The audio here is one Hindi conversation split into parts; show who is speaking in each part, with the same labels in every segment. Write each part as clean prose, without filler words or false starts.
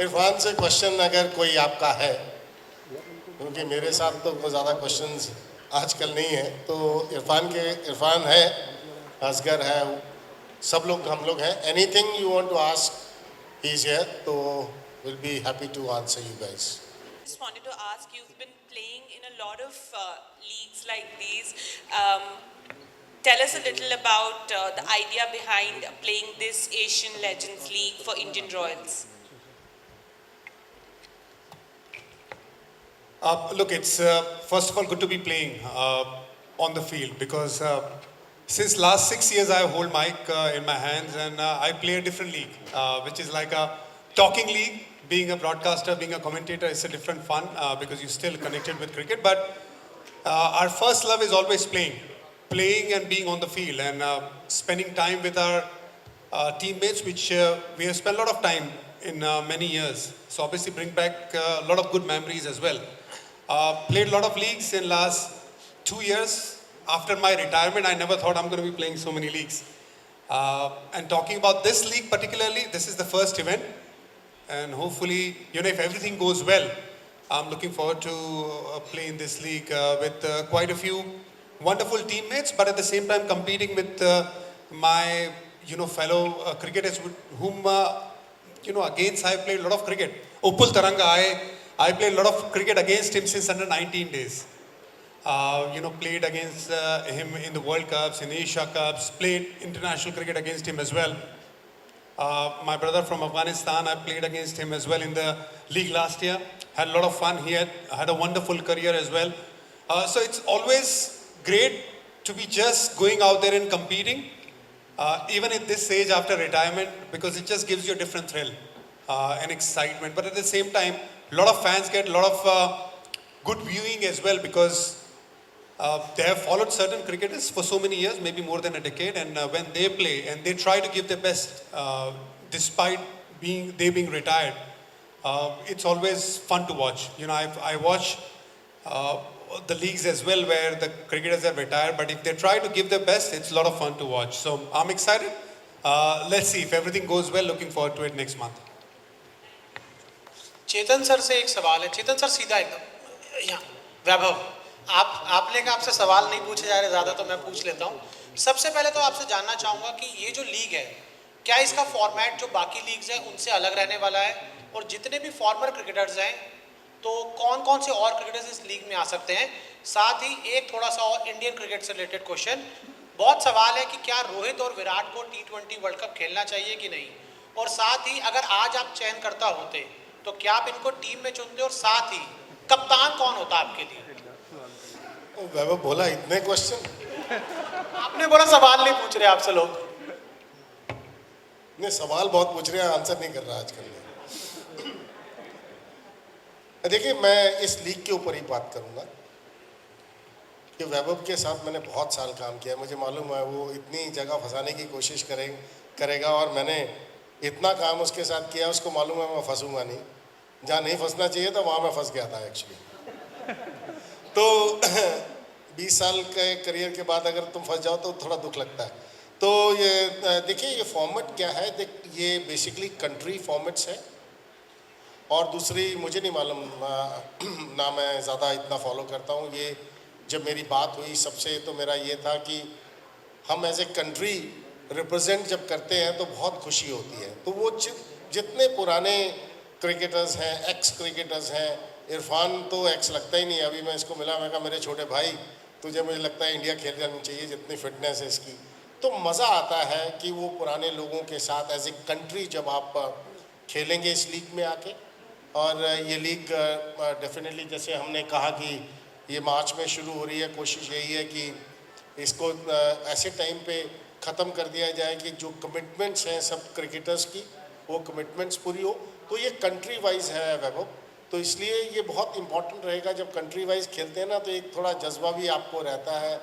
Speaker 1: इरफान से क्वेश्चन अगर कोई आपका है, क्योंकि मेरे साथ तो कोई ज़्यादा क्वेश्चंस आजकल नहीं है, तो इरफान है, असगर है, सब लोग हम लोग हैं. Anything you want to ask, he is here, तो will be happy to answer you guys.
Speaker 2: Just wanted to ask, you've been playing in a lot of leagues like these. Tell us a little about the idea behind playing this Asian Legends League for Indian Royals.
Speaker 3: Look, it's first of all good to be playing on the field because since last 6 years I hold mic in my hands and I play a different league, which is like a talking league. Being a broadcaster, being a commentator, is a different fun because you're still connected with cricket. But our first love is always playing and being on the field and spending time with our teammates, which we have spent a lot of time in many years. So obviously bring back a lot of good memories as well. Played a lot of leagues in last 2 years. After my retirement, I never thought I'm going to be playing so many leagues. And talking about this league particularly, this is the first event. And hopefully, if everything goes well, I'm looking forward to play in this league with quite a few wonderful teammates, but at the same time competing with my, fellow cricketers with whom, against I played a lot of cricket. Uppul Taranga, I played a lot of cricket against him since under 19 days. Played against him in the World Cups, in Asia Cups, played international cricket against him as well. My brother from Afghanistan, I played against him as well in the league last year. Had a lot of fun. He had a wonderful career as well. So it's always great to be just going out there and competing, even at this age after retirement, because it just gives you a different thrill and excitement. But at the same time, a lot of fans get a lot of good viewing as well because they have followed certain cricketers for so many years, maybe more than a decade, and when they play and they try to give their best, despite being retired, it's always fun to watch. I watch the leagues as well where the cricketers are retired, but if they try to give their best, it's a lot of fun to watch. So I'm excited. Let's see if everything goes well. Looking forward to it next month.
Speaker 4: Chetan sir से एक सवाल है. चेतन सर सीधा एकदम यहाँ. वैभव, आपने कहा आपसे सवाल नहीं पूछे जा रहे ज़्यादा, तो मैं पूछ लेता हूँ. सबसे पहले तो आपसे जानना चाहूँगा कि ये जो लीग है, क्या इसका फॉर्मेट जो बाकी लीग्स हैं उनसे अलग रहने वाला है, और जितने भी फॉर्मर क्रिकेटर्स हैं तो कौन कौन से और क्रिकेटर्स इस लीग में आ सकते हैं. साथ ही एक थोड़ा सा और इंडियन क्रिकेट से रिलेटेड क्वेश्चन. बहुत सवाल है कि क्या रोहित और विराट को T20 वर्ल्ड कप खेलना चाहिए कि नहीं, और साथ ही अगर आज आप चयन करता होते तो क्या आप इनको टीम में चुनते, और साथ ही कप्तान कौन होता आपके लिए.
Speaker 1: वैभव बोला इतने क्वेश्चन,
Speaker 4: आपने बोला सवाल नहीं पूछ रहे आपसे लोग.
Speaker 1: नहीं, सवाल बहुत पूछ रहे हैं, आंसर नहीं कर रहा आजकल. देखिए, मैं इस लीग के ऊपर ही बात करूंगा कि वैभव के साथ मैंने बहुत साल काम किया. मुझे मालूम है वो इतनी जगह फंसाने की कोशिश करेगा, और मैंने इतना काम उसके साथ किया, उसको मालूम है मैं फंसूंगा नहीं. जहाँ नहीं फंसना चाहिए था वहाँ मैं फंस गया था एक्चुअली. तो 20 साल के करियर के बाद अगर तुम फंस जाओ तो थोड़ा दुख लगता है. तो ये देखिए, ये फॉर्मेट क्या है. ये बेसिकली कंट्री फॉर्मेट्स है, और दूसरी मुझे नहीं मालूम ना, मैं ज़्यादा इतना फॉलो करता हूँ. ये जब मेरी बात हुई सबसे, तो मेरा ये था कि हम एज ए कंट्री रिप्रेजेंट जब करते हैं तो बहुत खुशी होती है. तो वो जितने पुराने क्रिकेटर्स हैं, एक्स क्रिकेटर्स हैं, इरफान तो एक्स लगता ही नहीं. अभी मैं इसको मिला, मैं कहा मेरे छोटे भाई, तुझे मुझे लगता है इंडिया खेल जानी चाहिए, जितनी फिटनेस है इसकी. तो मज़ा आता है कि वो पुराने लोगों के साथ एज ए कंट्री जब आप खेलेंगे इस लीग में आके. और ये लीग डेफिनेटली, जैसे हमने कहा कि ये मार्च में शुरू हो रही है, कोशिश यही है कि इसको ऐसे टाइम पे ख़त्म कर दिया जाए कि जो कमिटमेंट्स हैं सब क्रिकेटर्स की, वो कमिटमेंट्स पूरी हो. तो ये कंट्री वाइज है वैभव, तो इसलिए ये बहुत इम्पॉर्टेंट रहेगा. जब कंट्री वाइज खेलते हैं ना, तो एक थोड़ा जज्बा भी आपको रहता है,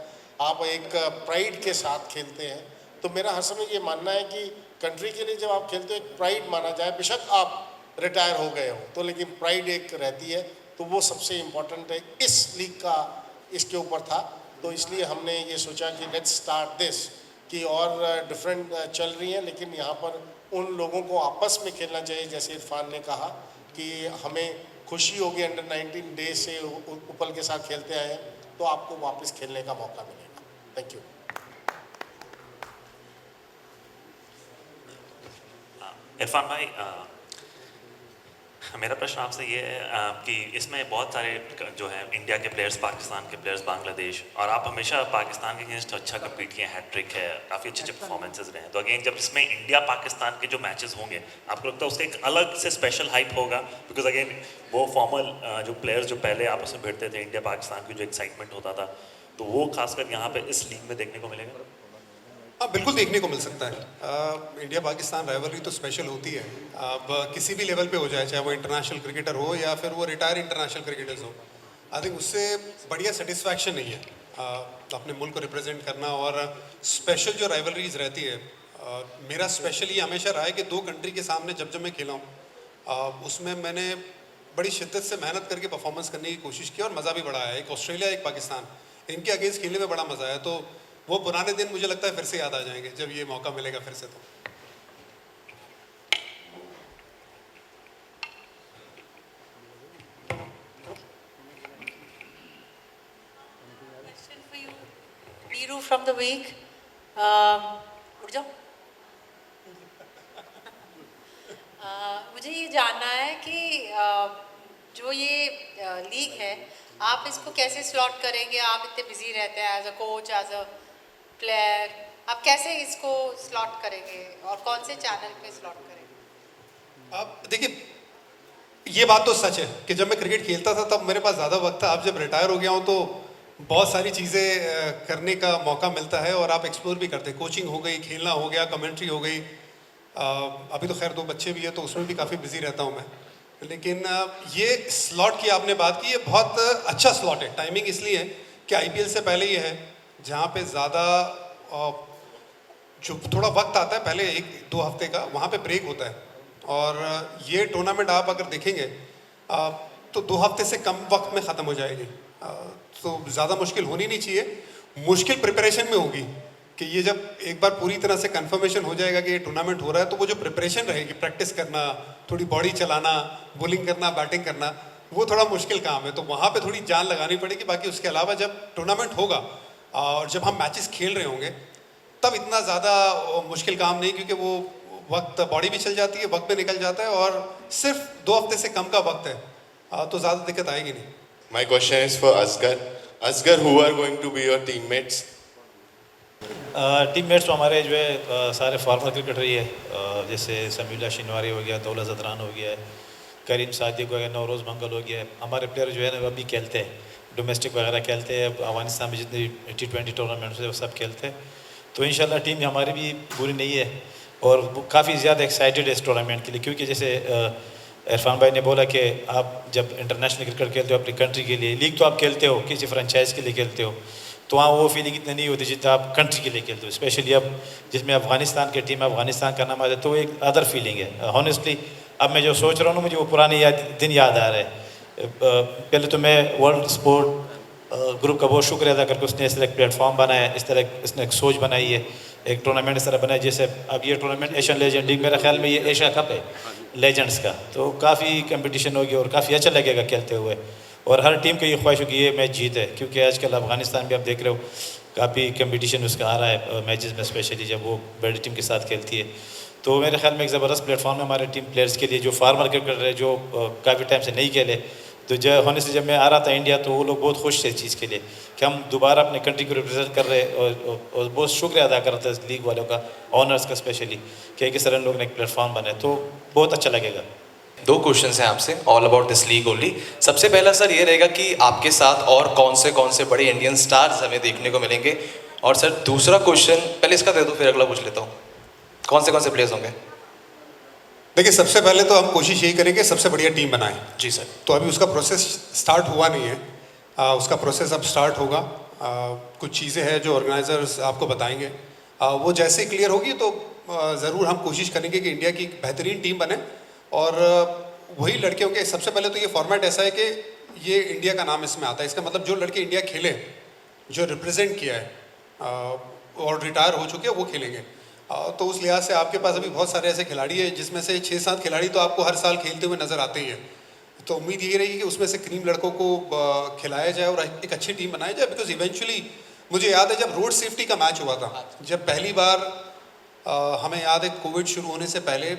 Speaker 1: आप एक प्राइड के साथ खेलते हैं. तो मेरा हर समय ये मानना है कि कंट्री के लिए जब आप खेलते हो, एक प्राइड माना जाए. बेशक आप रिटायर हो गए हो तो, लेकिन प्राइड एक रहती है. तो वो सबसे इम्पॉर्टेंट है. इस लीग का इसके ऊपर था, तो इसलिए हमने ये सोचा कि लेट्स स्टार्ट दिस, कि और डिफरेंट चल रही हैं, लेकिन यहाँ पर उन लोगों को आपस में खेलना चाहिए। जैसे इरफान ने कहा कि हमें खुशी होगी अंडर 19 डे से उपल के साथ खेलते आए हैं, तो आपको वापस खेलने का मौका मिलेगा। Thank you.
Speaker 5: इरफान भाई, मेरा प्रश्न आपसे ये है कि इसमें बहुत सारे जो है इंडिया के प्लेयर्स, पाकिस्तान के प्लेयर्स, बांग्लादेश, और आप हमेशा पाकिस्तान के अगेंस्ट अच्छा कम्पीट किए, हैट्रिक है, काफ़ी अच्छे अच्छे परफॉर्मेंसेज रहे हैं। तो अगेन जब इसमें इंडिया पाकिस्तान के जो मैचेस होंगे, आपको लगता है उसका एक अलग से स्पेशल हाइप होगा? बिकॉज अगेन वो फॉर्मल जो प्लेयर्स जो पहले आपस में भिड़ते थे, इंडिया पाकिस्तान की जो एक्साइटमेंट होता था, तो वो खासकर यहाँ पे इस लीग में देखने को मिलेगा?
Speaker 3: हाँ, बिल्कुल देखने को मिल सकता है। इंडिया पाकिस्तान राइवलरी तो स्पेशल होती है। अब किसी भी लेवल पे हो जाए, चाहे वो इंटरनेशनल क्रिकेटर हो या फिर वो रिटायर इंटरनेशनल क्रिकेटर्स हो, आई थिंक उससे बढ़िया सेटिस्फैक्शन नहीं है अपने मुल्क को रिप्रेजेंट करना। और स्पेशल जो राइवलरीज रहती है, मेरा स्पेशल ये हमेशा रहा है कि 2 कंट्री के सामने जब जब मैं खेला हूँ, उसमें मैंने बड़ी शिद्दत से मेहनत करके परफॉर्मेंस करने की कोशिश की और मज़ा भी बड़ा आया। एक ऑस्ट्रेलिया, एक पाकिस्तान, इनके अगेंस्ट खेलने में बड़ा मज़ा आया। तो वो पुराने दिन मुझे लगता है फिर से याद आ जाएंगे जब ये मौका मिलेगा फिर से। तो
Speaker 6: Question for you, Biru from the week. उठ जाओ। मुझे ये जानना है कि जो ये लीग है, आप इसको कैसे स्लॉट करेंगे? आप इतने बिजी रहते हैं as a coach, as a player, आप कैसे इसको स्लॉट करेंगे और कौन से चैनल पे स्लॉट करेंगे?
Speaker 3: अब देखिए, ये बात तो सच है कि जब मैं क्रिकेट खेलता था तब मेरे पास ज़्यादा वक्त था। अब जब रिटायर हो गया हूँ तो बहुत सारी चीज़ें करने का मौका मिलता है और आप एक्सप्लोर भी करते हैं। कोचिंग हो गई, खेलना हो गया, कमेंट्री हो गई। अभी तो खैर 2 बच्चे भी है तो उसमें भी काफ़ी बिजी रहता हूँ मैं। लेकिन ये स्लॉट की आपने बात की, ये बहुत अच्छा स्लॉट है। टाइमिंग इसलिए है कि IPL से पहले ये है जहाँ पे ज़्यादा जो थोड़ा वक्त आता है पहले 1-2 हफ्ते का, वहाँ पे ब्रेक होता है। और ये टूर्नामेंट आप अगर देखेंगे तो 2 हफ्ते से कम वक्त में ख़त्म हो जाएगी। तो ज़्यादा मुश्किल होनी नहीं चाहिए। मुश्किल प्रिपरेशन में होगी कि ये जब एक बार पूरी तरह से कंफर्मेशन हो जाएगा कि ये टूर्नामेंट हो रहा है, तो वो जो प्रिपरेशन रहेगी, प्रैक्टिस करना, थोड़ी बॉडी चलाना, बॉलिंग करना, बैटिंग करना, वो थोड़ा मुश्किल काम है। तो वहाँ पे थोड़ी जान लगानी पड़ेगी। बाकी उसके अलावा जब टूर्नामेंट होगा और जब हम मैचेस खेल रहे होंगे तब इतना ज़्यादा मुश्किल काम नहीं, क्योंकि वो वक्त बॉडी भी चल जाती है, वक्त भी निकल जाता है और सिर्फ 2 हफ्ते से कम का वक्त है, तो ज़्यादा दिक्कत आएगी नहीं।
Speaker 7: My question is for Asghar. Asghar, who are going to be your teammates?
Speaker 8: Teammates तो हमारे जो है सारे फॉर्मर क्रिकेटर ही है। जैसे समीउल्लाह शिनवारी हो गया, दौलत ज़दरान हो गया, करीम सादिक हो गया, नौरोज़ मंगल हो गया। हमारे प्लेयर जो है ना वो अभी खेलते हैं, डोमेस्टिक वगैरह खेलते हैं। अफगानिस्तान में जितनी T20 टूर्नामेंट्स है वो सब खेलते हैं। तो इंशाल्लाह टीम हमारी भी बुरी नहीं है और काफ़ी ज़्यादा एक्साइटेड है इस टूर्नामेंट के लिए। क्योंकि जैसे इरफान भाई ने बोला कि आप जब इंटरनेशनल क्रिकेट खेलते हो अपनी कंट्री के लिए, लीग तो आप खेलते हो, किसी फ्रेंचाइज के लिए खेलते हो, तो वहाँ वो फीलिंग इतनी नहीं होती जितना आप कंट्री के लिए खेलते हो। स्पेशली अब जिसमें अफगानिस्तान की टीम, अफगानिस्तान का नाम आता है, तो एक अदर फीलिंग है। हॉनेस्टली अब मैं जो सोच रहा हूँ ना, मुझे वो पुराने दिन याद आ रहे हैं। पहले तो मैं वर्ल्ड स्पोर्ट ग्रुप का बहुत शुक्रिया अदा करके उसने इस तरह एक प्लेटफॉर्म बनाया, इस तरह इसने एक सोच बनाई है, एक टूर्नामेंट इस तरह बनाया। जैसे अब ये टूर्नामेंट एशियन लेजेंड लीग, मेरा ख्याल में ये एशिया कप है लेजेंड्स का, तो काफ़ी कंपटीशन होगी और काफ़ी अच्छा लगेगा खेलते हुए। और हर टीम को ये ख्वाहिश होगी ये मैच जीते, क्योंकि आजकल अफगानिस्तान भी आप देख रहे हो काफ़ी कंपटीशन उसका आ रहा है मैचेस में, स्पेशली जब वो बड़ी टीम के साथ खेलती है। तो मेरे ख्याल में एक ज़बरदस्त प्लेटफॉर्म है हमारे टीम प्लेयर्स के लिए, जो फार्मर क्रिकेटर है, जो काफ़ी टाइम से नहीं खेले। तो जो होने से जब मैं आ रहा था इंडिया, तो वो लोग बहुत खुश थे इस चीज़ के लिए कि हम दोबारा अपने कंट्री को रिप्रेजेंट कर रहे, और बहुत शुक्रिया अदा कर रहे थे लीग वालों का, ऑनर्स का स्पेशली, कि किस तरह लोग ने एक प्लेटफॉर्म बनाए, तो बहुत अच्छा लगेगा।
Speaker 9: 2 क्वेश्चंस हैं आपसे, all about this league only. सबसे पहला सर ये रहेगा कि आपके साथ और कौन से बड़े इंडियन स्टार्स हमें देखने को मिलेंगे। और सर दूसरा क्वेश्चन, पहले इसका दे दो फिर अगला पूछ लेता हूँ, कौन से प्लेयर्स होंगे?
Speaker 3: देखिए, सबसे पहले तो हम कोशिश यही करेंगे सबसे बढ़िया टीम बनाएं।
Speaker 9: जी सर।
Speaker 3: तो अभी उसका प्रोसेस स्टार्ट हुआ नहीं है, उसका प्रोसेस अब स्टार्ट होगा। कुछ चीज़ें हैं जो ऑर्गेनाइजर्स आपको बताएंगे, वो जैसे क्लियर होगी तो ज़रूर हम कोशिश करेंगे कि इंडिया की बेहतरीन टीम बने। और वही लड़के होंगे। सबसे पहले तो ये फॉर्मेट ऐसा है कि ये इंडिया का नाम इसमें आता है, इसका मतलब जो लड़के इंडिया खेले, जो रिप्रेजेंट किया है और रिटायर हो चुके हैं, वो खेलेंगे। तो उस लिहाज से आपके पास अभी बहुत सारे ऐसे खिलाड़ी हैं जिसमें से 6-7 खिलाड़ी तो आपको हर साल खेलते हुए नज़र आते ही हैं। तो उम्मीद ये रहेगी कि उसमें से क्रीम लड़कों को खिलाया जाए और एक अच्छी टीम बनाई जाए। बिकॉज इवेंचुअली मुझे याद है जब रोड सेफ्टी का मैच हुआ था, जब पहली बार हमें याद है कोविड शुरू होने से पहले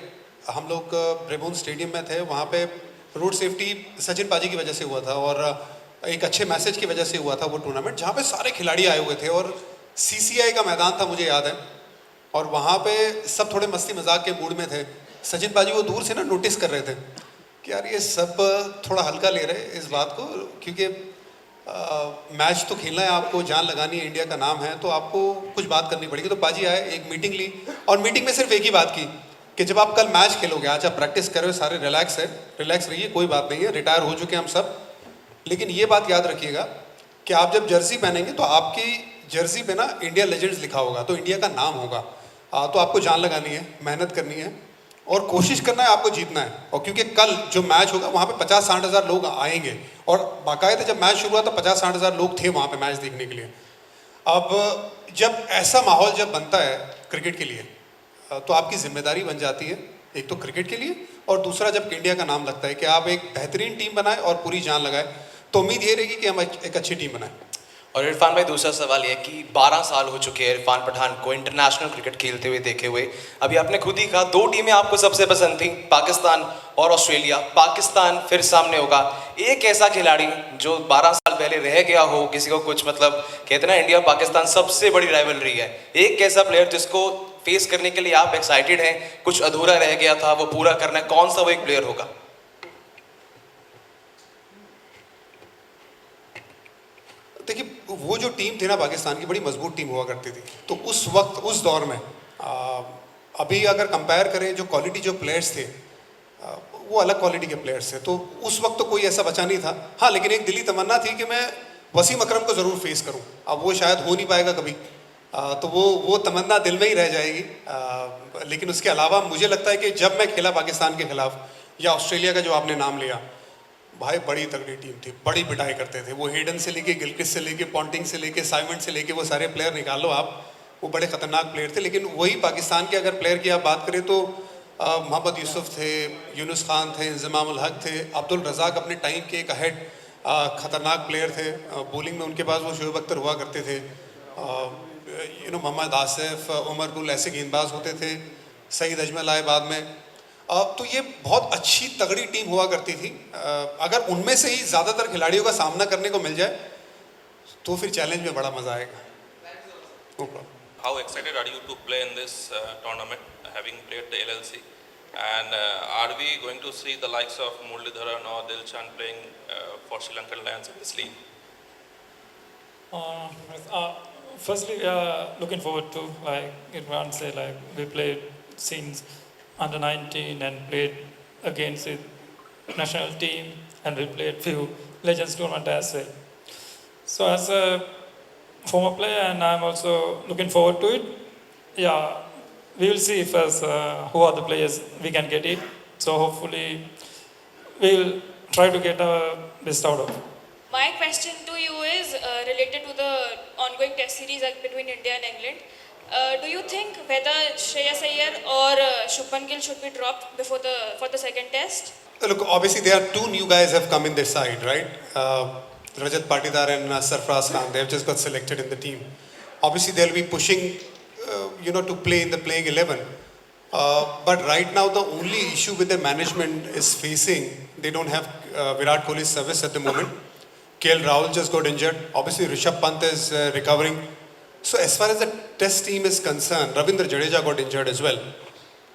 Speaker 3: हम लोग ब्रेबोन स्टेडियम में थे, वहाँ पे रोड सेफ्टी सचिन पाजी की वजह से हुआ था और एक अच्छे मैसेज की वजह से हुआ था वो टूर्नामेंट, जहाँ पे सारे खिलाड़ी आए हुए थे और CCI का मैदान था मुझे याद है, और वहाँ पे सब थोड़े मस्ती मजाक के मूड में थे। सचिन पाजी वो दूर से ना नोटिस कर रहे थे कि यार ये सब थोड़ा हल्का ले रहे इस बात को, क्योंकि मैच तो खेलना है, आपको जान लगानी है, इंडिया का नाम है, तो आपको कुछ बात करनी पड़ेगी। तो पाजी आए, एक मीटिंग ली और मीटिंग में सिर्फ एक ही बात की कि जब आप कल मैच खेलोगे, आज आप प्रैक्टिस कर रहे हो, सारे रिलैक्स है, रिलैक्स रहिए, कोई बात नहीं है, रिटायर हो चुके हैं हम सब, लेकिन ये बात याद रखिएगा कि आप जब जर्सी पहनेंगे तो आपकी जर्सी पे ना इंडिया लेजेंड्स लिखा होगा, तो इंडिया का नाम होगा। तो आपको जान लगानी है, मेहनत करनी है और कोशिश करना है आपको जीतना है। और क्योंकि कल जो मैच होगा वहाँ पे 50-60 हज़ार लोग आएंगे और बाकायदा जब मैच शुरू हुआ तो 50-60 हज़ार लोग थे वहाँ पे मैच देखने के लिए। अब जब ऐसा माहौल जब बनता है क्रिकेट के लिए तो आपकी जिम्मेदारी बन जाती है, एक तो क्रिकेट के लिए और दूसरा जब इंडिया का नाम लगता है कि आप एक बेहतरीन टीम बनाएं और पूरी जान लगाएं। तो उम्मीद ये रहेगी कि हम एक अच्छी टीम बनाएं।
Speaker 9: और इरफान भाई, दूसरा सवाल ये कि 12 साल हो चुके हैं इरफान पठान को इंटरनेशनल क्रिकेट खेलते हुए देखे हुए। अभी आपने खुद ही कहा 2 टीमें आपको सबसे पसंद थी, पाकिस्तान और ऑस्ट्रेलिया। पाकिस्तान फिर सामने होगा, एक ऐसा खिलाड़ी जो 12 साल पहले रह गया हो, किसी को कुछ मतलब कहते ना इंडिया पाकिस्तान सबसे बड़ी राइवलरी है, एक ऐसा प्लेयर जिसको फेस करने के लिए आप एक्साइटेड हैं, कुछ अधूरा रह गया था वो पूरा करना है, कौन सा वो एक प्लेयर होगा?
Speaker 3: देखिए वो जो टीम थी ना पाकिस्तान की, बड़ी मजबूत टीम हुआ करती थी। तो उस वक्त उस दौर में अभी अगर कंपेयर करें जो क्वालिटी जो प्लेयर्स थे वो अलग क्वालिटी के प्लेयर्स थे। तो उस वक्त तो कोई ऐसा बचा नहीं था। हाँ, लेकिन एक दिली तमन्ना थी कि मैं वसीम अकरम को ज़रूर फेस करूं। अब वो शायद हो नहीं पाएगा कभी, तो वो तमन्ना दिल में ही रह जाएगी। लेकिन उसके अलावा मुझे लगता है कि जब मैं खेला पाकिस्तान के खिलाफ या ऑस्ट्रेलिया का जो आपने नाम लिया, भाई बड़ी तगड़ी टीम थी, बड़ी पिटाई करते थे वो। हेडन से लेके गिलक्रिस्ट से लेके पॉन्टिंग से लेके साइमंड से लेके वो सारे प्लेयर निकाल लो आप, वो बड़े ख़तरनाक प्लेयर थे। लेकिन वही पाकिस्तान के अगर प्लेयर की आप बात करें तो मोहम्मद यूसुफ थे, यूनुस खान थे, इंज़माम उल हक थे, अब्दुल रज़ाक अपने टाइम के एक अहेड ख़तरनाक प्लेयर थे। बॉलिंग में उनके पास वो शोएब अख्तर हुआ करते थे, मोहम्मद आसिफ, उमर गुल, ऐसे गेंदबाज होते थे, सईद अजमल आए बाद में। तो ये बहुत अच्छी तगड़ी टीम हुआ करती थी। अगर उनमें से ही ज़्यादातर खिलाड़ियों का सामना करने को मिल जाए तो फिर चैलेंज में बड़ा मज़ा आएगा। No problem.
Speaker 10: How excited are you to play in this tournament, having played the LLC? And are we going to see the likes of Muralidharan or Dilshan playing for Sri Lankan Lions in this league?
Speaker 11: Firstly, looking forward to, like Irfan said, like we played since under 19 and played against the national team, and we played few Legends tournament as well. So as a former player, and I'm also looking forward to it. Yeah, we will see first who are the players we can get it. So hopefully we will try to get our best out of it.
Speaker 2: My question to you is related to the ongoing test series between India and England. Do you think whether Shreyas Iyer or Shubman Gill should be dropped for the second test?
Speaker 3: Look, obviously there are 2 new guys have come in this side, right? Rajat Patidar and Sarfraz Khan, they have just got selected in the team. Obviously they'll be pushing, to play in the playing 11. But right now the only issue with the management is facing, they don't have Virat Kohli's service at the moment. KL Rahul just got injured. Obviously Rishabh Pant is recovering. So as far as the test team is concerned, Ravindra Jadeja got injured as well.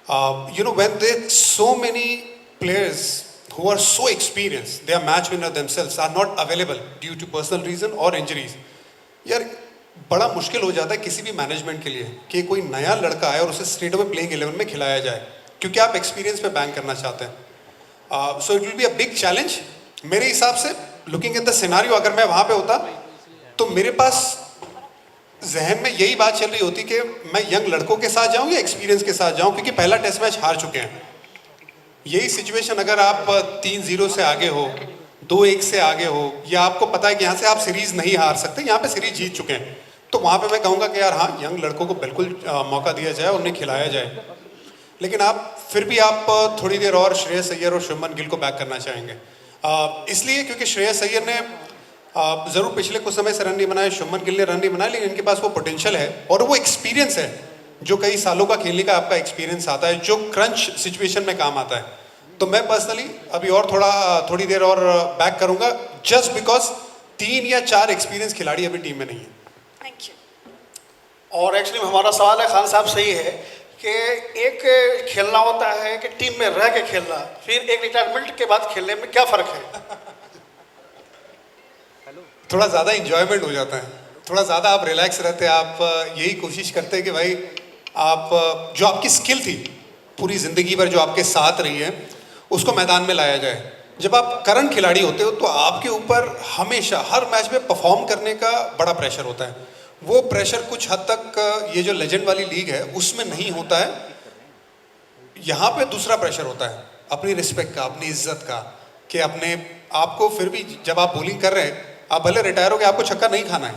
Speaker 3: When there so many players who are so experienced, they are match winner themselves, are not available due to personal reason or injuries. यार बड़ा मुश्किल हो जाता है किसी भी मैनेजमेंट के लिए कि कोई नया लड़का आए और उसे स्ट्रेट अवे प्लेइंग 11 में खिलाया जाए, क्योंकि आप एक्सपीरियंस पे बैंक करना चाहते हैं। So it will be a big challenge मेरे हिसाब से। लुकिंग एट द सिनेरियो, अगर मैं वहाँ पे होता तो मेरे पास जहन में यही बात चल रही होती कि मैं यंग लड़कों के साथ जाऊँ या एक्सपीरियंस के साथ जाऊँ, क्योंकि पहला टेस्ट मैच हार चुके हैं। यही सिचुएशन अगर आप 3-0 से आगे हो, 2-1 से आगे हो, या आपको पता है कि यहाँ से आप सीरीज नहीं हार सकते, यहाँ पे सीरीज जीत चुके हैं, तो वहाँ पे मैं कहूँगा कि यार हाँ, यंग लड़कों को बिल्कुल मौका दिया जाए, उन्हें खिलाया जाए। लेकिन फिर भी आप थोड़ी देर और श्रेयस अय्यर और शुभमन गिल को बैक करना चाहेंगे, इसलिए क्योंकि श्रेयस अय्यर ने ज़रूर पिछले कुछ समय से रन नहीं बनाए, शुभमन गिल ने रन नहीं बनाए, लेकिन इनके पास वो पोटेंशियल है और वो एक्सपीरियंस है जो कई सालों का खेलने का आपका एक्सपीरियंस आता है, जो क्रंच सिचुएशन में काम आता है। तो मैं पर्सनली अभी और थोड़ी देर और बैक करूंगा, जस्ट बिकॉज 3 या 4 एक्सपीरियंस खिलाड़ी अभी टीम में नहीं है।
Speaker 2: Thank you.
Speaker 12: और एक्चुअली हमारा सवाल है, खान साहब सही है कि एक खेलना होता है कि टीम में रह के खेलना, फिर एक रिटायरमेंट के बाद खेलने में क्या फ़र्क है?
Speaker 3: थोड़ा ज़्यादा इंजॉयमेंट हो जाता है, थोड़ा ज़्यादा आप रिलैक्स रहते हैं, आप यही कोशिश करते हैं कि भाई आप जो आपकी स्किल थी पूरी ज़िंदगी भर जो आपके साथ रही है उसको मैदान में लाया जाए। जब आप करंट खिलाड़ी होते हो तो आपके ऊपर हमेशा हर मैच में परफॉर्म करने का बड़ा प्रेशर होता है। वो प्रेशर कुछ हद तक ये जो लेजेंड वाली लीग है उसमें नहीं होता है। यहाँ पे दूसरा प्रेशर होता है अपनी रिस्पेक्ट का, अपनी इज्जत का, कि अपने आपको फिर भी जब आप बॉलिंग कर रहे हैं, आप भले रिटायर हो गए, आपको छक्का नहीं खाना है,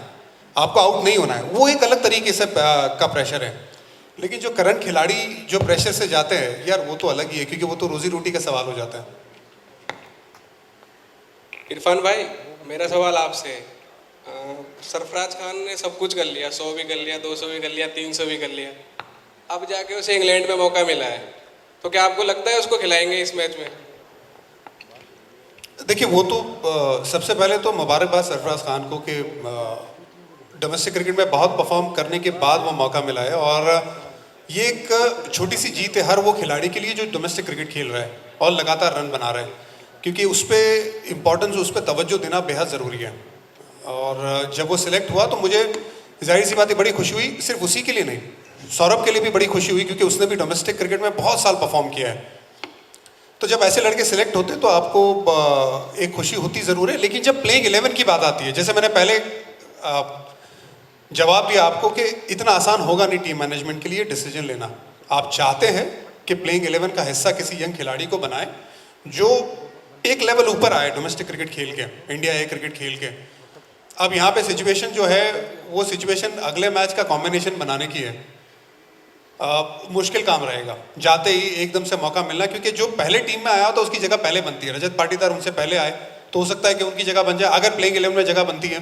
Speaker 3: आपको आउट नहीं होना है, वो एक अलग तरीके से का प्रेशर है। लेकिन जो करंट खिलाड़ी जो प्रेशर से जाते हैं यार, वो तो अलग ही है, क्योंकि वो तो रोजी रोटी का सवाल हो जाता है।
Speaker 13: इरफान भाई, मेरा सवाल आपसे है, सरफराज खान ने सब कुछ कर लिया, 100 भी कर लिया, 200 भी कर लिया, 300 भी कर लिया, अब जाके उसे इंग्लैंड में मौका मिला है, तो क्या आपको लगता है उसको खिलाएंगे इस मैच में?
Speaker 3: देखिए, वो तो सबसे पहले तो मुबारकबाद सरफराज खान को कि डोमेस्टिक क्रिकेट में बहुत परफॉर्म करने के बाद वो मौका मिला है, और ये एक छोटी सी जीत है हर वो खिलाड़ी के लिए जो डोमेस्टिक क्रिकेट खेल रहा है और लगातार रन बना रहा है, क्योंकि उस पर इम्पोर्टेंस, उस पर तवज्जो देना बेहद ज़रूरी है। और जब वो सिलेक्ट हुआ तो मुझे जाहिर सी बात है बड़ी खुशी हुई, सिर्फ उसी के लिए नहीं, सौरभ के लिए भी बड़ी खुशी हुई, क्योंकि उसने भी डोमेस्टिक क्रिकेट में बहुत साल परफॉर्म किया है। तो जब ऐसे लड़के सिलेक्ट होते तो आपको एक खुशी होती ज़रूर है। लेकिन जब प्लेइंग 11 की बात आती है, जैसे मैंने पहले जवाब दिया आपको कि इतना आसान होगा नहीं टीम मैनेजमेंट के लिए डिसीजन लेना। आप चाहते हैं कि प्लेइंग 11 का हिस्सा किसी यंग खिलाड़ी को बनाए जो एक लेवल ऊपर आए डोमेस्टिक क्रिकेट खेल के, इंडिया ए क्रिकेट खेल के। अब यहाँ पे सिचुएशन जो है वो सिचुएशन अगले मैच का कॉम्बिनेशन बनाने की है। मुश्किल काम रहेगा जाते ही एकदम से मौका मिलना, क्योंकि जो पहले टीम में आया होता है उसकी जगह पहले बनती है। रजत पाटीदार उनसे पहले आए तो हो सकता है कि उनकी जगह बन जाए अगर प्लेइंग 11 में जगह बनती है,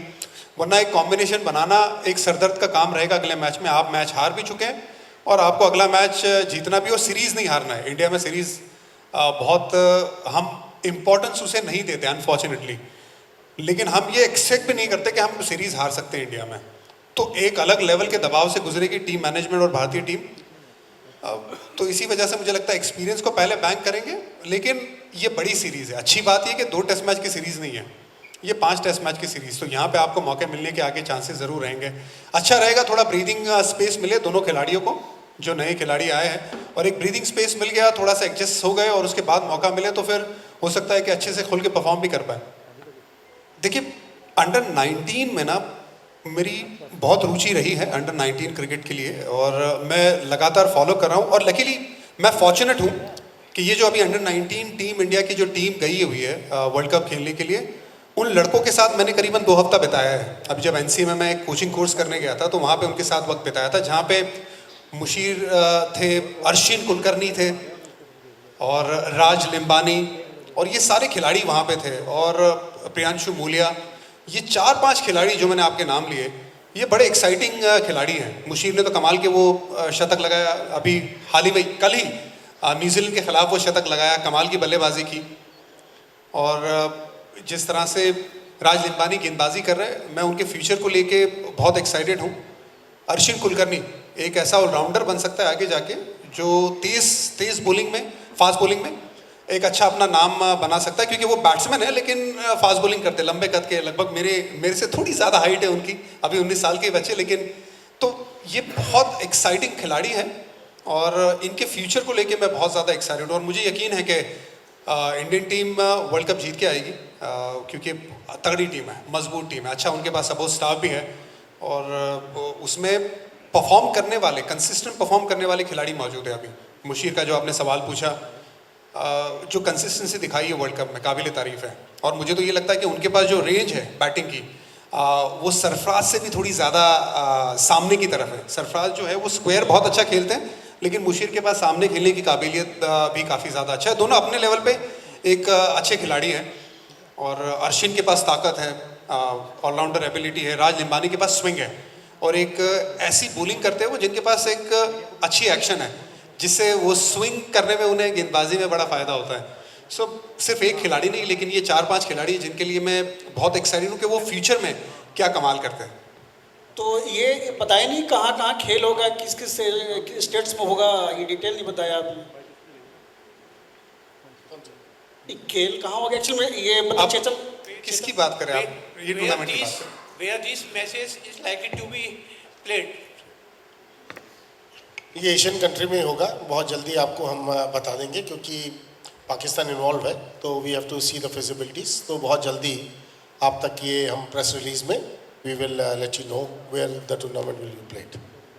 Speaker 3: वरना एक कॉम्बिनेशन बनाना एक सरदर्द का काम रहेगा अगले मैच में। आप मैच हार भी चुके हैं और आपको अगला मैच जीतना भी, और सीरीज़ नहीं हारना है। इंडिया में सीरीज़ बहुत हम इम्पोर्टेंस उसे नहीं देते अनफॉर्चुनेटली, लेकिन हम ये एक्सपेक्ट भी नहीं करते कि हम सीरीज़ हार सकते हैं इंडिया में। तो एक अलग लेवल के दबाव से गुजरेगी टीम मैनेजमेंट और भारतीय टीम। तो इसी वजह से मुझे लगता है एक्सपीरियंस को पहले बैंक करेंगे। लेकिन ये बड़ी सीरीज़ है, अच्छी बात ये कि 2 टेस्ट मैच की सीरीज़ नहीं है, ये 5 टेस्ट मैच की सीरीज़। तो यहाँ पे आपको मौके मिलने के आगे चांसेस ज़रूर रहेंगे। अच्छा रहेगा थोड़ा ब्रीदिंग स्पेस मिले दोनों खिलाड़ियों को, जो नए खिलाड़ी आए हैं, और एक ब्रीदिंग स्पेस मिल गया, थोड़ा सा एडजस्ट हो गए और उसके बाद मौका मिले तो फिर हो सकता है कि अच्छे से खुल के परफॉर्म भी कर पाए। देखिए, अंडर 19 में ना मेरी बहुत रुचि रही है अंडर 19 क्रिकेट के लिए, और मैं लगातार फॉलो कर रहा हूँ। और लकीली मैं फॉर्चुनेट हूँ कि ये जो अभी अंडर 19 टीम इंडिया की जो टीम गई हुई है वर्ल्ड कप खेलने के लिए, उन लड़कों के साथ मैंने करीबन 2 हफ्ता बिताया है। अभी जब NCA में मैं एक कोचिंग कोर्स करने गया था तो वहाँ पे उनके साथ वक्त बिताया था, जहाँ पे मुशीर थे, अर्शिन कुलकर्णी थे और राज लिम्बानी, और ये सारे खिलाड़ी वहाँ पे थे, और प्रियांशु मूलिया। ये 4-5 खिलाड़ी जो मैंने आपके नाम लिए, ये बड़े एक्साइटिंग खिलाड़ी हैं। मुशीर ने तो कमाल के वो शतक लगाया, अभी हाल ही में कल ही न्यूजीलैंड के खिलाफ वो शतक लगाया, कमाल की बल्लेबाजी की। और जिस तरह से राज लिम्बानी गेंदबाजी कर रहे हैं, मैं उनके फ्यूचर को लेके बहुत एक्साइटेड हूँ। अर्शिन कुलकर्णी एक ऐसा ऑलराउंडर बन सकता है आगे जाके, जो तेज़ बॉलिंग में, फास्ट बॉलिंग में एक अच्छा अपना नाम बना सकता है, क्योंकि वो बैट्समैन है लेकिन फास्ट बॉलिंग करते, लंबे कद के, लगभग मेरे से थोड़ी ज़्यादा हाइट है उनकी, अभी 19 साल के बच्चे। लेकिन तो ये बहुत एक्साइटिंग खिलाड़ी है और इनके फ्यूचर को लेके मैं बहुत ज़्यादा एक्साइटेड हूँ। और मुझे यकीन है कि इंडियन टीम वर्ल्ड कप जीत के आएगी, क्योंकि तगड़ी टीम है, मजबूत टीम है, अच्छा उनके पास सपोर्ट स्टाफ भी है, और उसमें परफॉर्म करने वाले, कंसिस्टेंट परफॉर्म करने वाले खिलाड़ी मौजूद है। अभी मुशीर का जो आपने सवाल पूछा, जो कंसिस्टेंसी दिखाई है वर्ल्ड कप में, काबिल तारीफ़ है। और मुझे तो ये लगता है कि उनके पास जो रेंज है बैटिंग की, वो सरफराज से भी थोड़ी ज़्यादा सामने की तरफ है। सरफराज जो है वो स्क्वायर बहुत अच्छा खेलते हैं, लेकिन मुशीर के पास सामने खेलने की काबिलियत भी काफ़ी ज़्यादा अच्छा है। दोनों अपने लेवल पे एक अच्छे खिलाड़ी हैं, और अर्शिन के पास ताकत है, ऑलराउंडर एबिलिटी है, राज लिम्बानी के पास स्विंग है, और एक ऐसी बॉलिंग करते हैं वो जिनके पास एक अच्छी एक्शन है, जिससे वो स्विंग करने में उन्हें गेंदबाजी में बड़ा फ़ायदा होता है। सो सिर्फ एक खिलाड़ी नहीं, लेकिन ये 4-5 खिलाड़ी हैं जिनके लिए मैं बहुत एक्साइटेड हूँ कि वो फ्यूचर में क्या कमाल करते हैं।
Speaker 12: तो ये बताया नहीं कहाँ कहाँ खेल होगा, किस किस स्टेट्स में होगा, ये डिटेल नहीं बताया आपने। ये खेल कहाँ होगा एक्चुअली में, ये मतलब चेतन
Speaker 3: किसकी बात करें आप? ये टूर्नामेंट की बात करें।
Speaker 4: Where this message is likely to be played?
Speaker 1: ये एशियन कंट्री में होगा, बहुत जल्दी आपको हम बता देंगे, क्योंकि पाकिस्तान इन्वॉल्व है, तो we have to see the feasibilities. तो बहुत जल्दी आप तक ये हम प्रेस रिलीज में we will let you know where the tournament will be played.